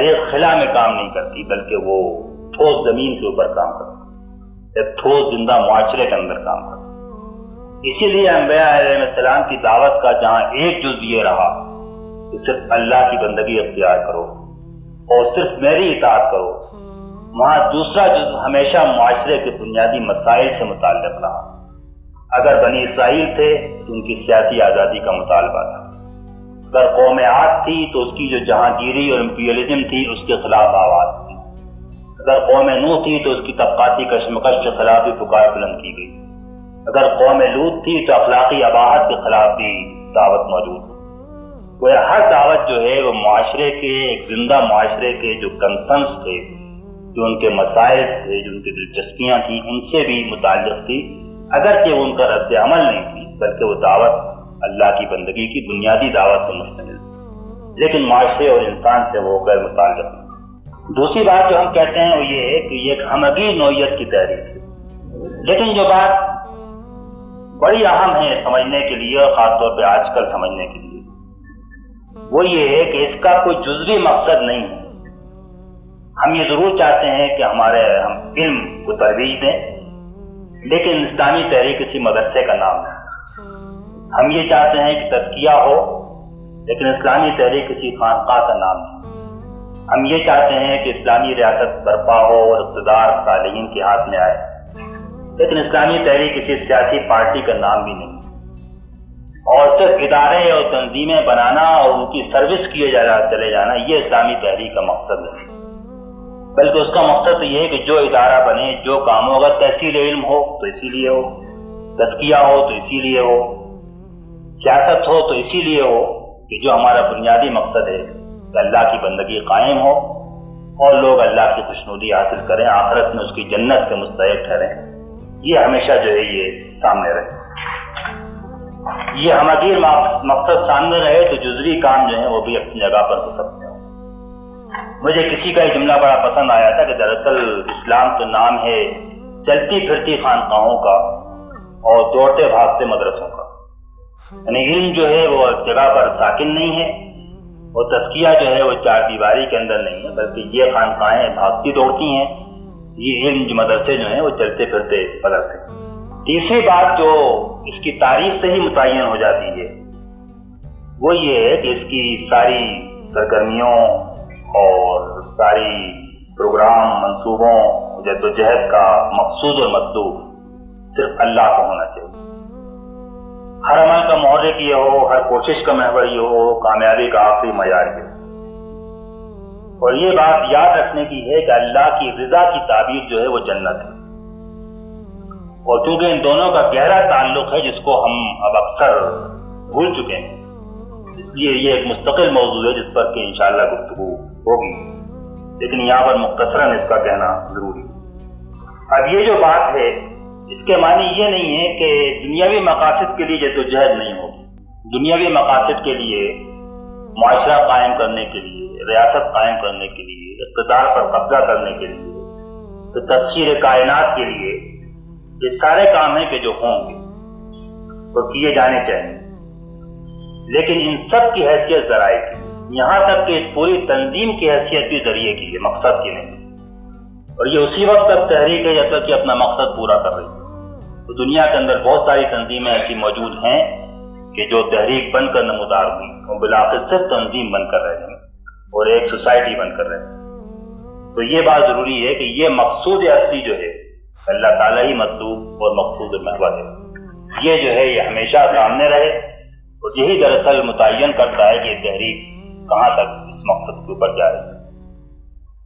تحریک خلا میں کام نہیں کرتی، بلکہ وہ ٹھوس زمین کے اوپر کام کرتی، ایک ٹھوس زندہ معاشرے کے اندر کام کرتی۔ اسی لیے انبیاء علیہ السلام کی دعوت کا جہاں ایک جز یہ رہا کہ صرف اللہ کی بندگی اختیار کرو اور صرف میری اطاعت کرو، وہاں دوسرا جز ہمیشہ معاشرے کے بنیادی مسائل سے متعلق رہا۔ اگر بنی اسرائیل تھے تو ان کی سیاسی آزادی کا مطالبہ تھا، اگر قوم عاد تھی تو اس کی جو جہانگیری اور امپیریلزم تھی اس کے خلاف آواز تھی، اگر قوم نوح تھی تو اس کی طبقاتی کشمکش کے خلاف بھی پکار بلند کی گئی، اگر قوم لوط تھی تو اخلاقی اباحت کے خلاف بھی دعوت موجود تھی۔ وہ ہر دعوت جو ہے وہ معاشرے کے، ایک زندہ معاشرے کے جو کنسرنس تھے، جو ان کے مسائل تھے، جو ان کی دلچسپیاں تھیں، ان سے بھی متعلق تھی، اگرچہ وہ ان کا رد عمل نہیں تھی، بلکہ وہ دعوت اللہ کی بندگی کی بنیادی دعوت سے مشتمل تھی، لیکن معاشرے اور انسان سے وہ غیر متعلق نہیں۔ دوسری بات جو ہم کہتے ہیں وہ یہ ہے کہ یہ ایک ہمگیر نوعیت کی تحریک ہے، لیکن جو بات بڑی اہم ہے سمجھنے کے لیے اور خاص طور پہ آج کل سمجھنے کے لیے، وہ یہ ہے کہ اس کا کوئی جزوی مقصد نہیں ہے۔ ہم یہ ضرور چاہتے ہیں کہ ہم علم کو ترویج دیں، لیکن اسلامی تحریک کسی مدرسے کا نام ہے۔ ہم یہ چاہتے ہیں کہ تزکیہ ہو، لیکن اسلامی تحریک کسی خانقاہ کا نام نہیں۔ ہم یہ چاہتے ہیں کہ اسلامی ریاست برپا ہو اور اقتدار صالحین کے ہاتھ میں آئے، لیکن اسلامی تحریک کسی سیاسی پارٹی کا نام بھی نہیں۔ اور صرف ادارے اور تنظیمیں بنانا اور ان کی سروس کیے چلے جانا یہ اسلامی تحریک کا مقصد نہیں، بلکہ اس کا مقصد یہ ہے کہ جو ادارہ بنے، جو کام ہو، اگر تحصیل علم ہو تو اسی لیے ہو، تزکیہ ہو تو اسی لیے ہو، سیاست ہو تو اسی لیے ہو کہ جو ہمارا بنیادی مقصد ہے کہ اللہ کی بندگی قائم ہو اور لوگ اللہ کی خوشنودی حاصل کریں، آخرت میں اس کی جنت کے مستحق ٹھہریں۔ یہ ہمیشہ جو ہے یہ سامنے رہے، یہ ہمگیر مقصد سامنے رہے تو جزوی کام جو ہیں وہ بھی اپنی جگہ پر ہو سکتے ہیں۔ مجھے کسی کا یہ جملہ بڑا پسند آیا تھا کہ دراصل اسلام تو نام ہے چلتی پھرتی خانقاہوں کا اور دوڑتے بھاگتے مدرسوں کا، یعنی علم جو ہے وہ جگہ پر ساکن نہیں ہے اور تزکیہ جو ہے وہ چار دیواری کے اندر نہیں ہے، بلکہ یہ خانقاہیں بھاگتی دوڑتی ہیں، یہ علم جو مدرسے جو ہیں وہ چلتے پھرتے مدرسے۔ تیسری بات جو اس کی تاریخ سے ہی متعین ہو جاتی ہے وہ یہ ہے کہ اس کی ساری سرگرمیوں اور ساری پروگرام، منصوبوں، جدوجہد کا مقصود اور مطلوب صرف اللہ کو ہونا چاہیے۔ ہر عمل کا محرک یہ ہو، ہر کوشش کا محور یہ ہو، کامیابی کا آخری معیار یہ ہو۔ اور یہ بات یاد رکھنے کی ہے کہ اللہ کی رضا کی تعبیر جو ہے وہ جنت ہے، اور چونکہ ان دونوں کا گہرا تعلق ہے جس کو ہم اب اکثر بھول چکے ہیں، اس لیے یہ ایک مستقل موضوع ہے جس پر کہ انشاءاللہ گفتگو ہوگی، لیکن یہاں پر مختصراً اس کا کہنا ضروری ہے۔ اب یہ جو بات ہے اس کے معنی یہ نہیں ہے کہ دنیاوی مقاصد کے لیے جدوجہد نہیں ہوگی۔ دنیاوی مقاصد کے لیے، معاشرہ قائم کرنے کے لیے، ریاست قائم کرنے کے لیے، اقتدار پر قبضہ کرنے کے لیے، تسخیر کائنات کے لیے، یہ سارے کام ہیں کہ جو ہوں گے وہ کیے جانے چاہیے، لیکن ان سب کی حیثیت ذرائع کی، یہاں تک کہ اس پوری تنظیم کی حیثیت بھی ذریعے کی ہے، مقصد کی نہیں۔ اور یہ اسی وقت تک تحریک ہے جب تک کہ اپنا مقصد پورا کر رہی ہے۔ تو دنیا کے اندر بہت ساری تنظیمیں ایسی موجود ہیں کہ جو تحریک بن کر نمودار ہوئی اور بالآخر صرف تنظیم بن کر رہ گئی اور ایک سوسائٹی بن کر رہ گئی۔ تو یہ بات ضروری ہے کہ یہ مقصود اصلی جو ہے اللہ تعالیٰ ہی مطلوب اور مقصود محور ہے، یہ جو ہے یہ ہمیشہ سامنے رہے، اور یہی دراصل متعین کرتا ہے کہ یہ تحریک کہاں تک اس مقصد کے اوپر جائے۔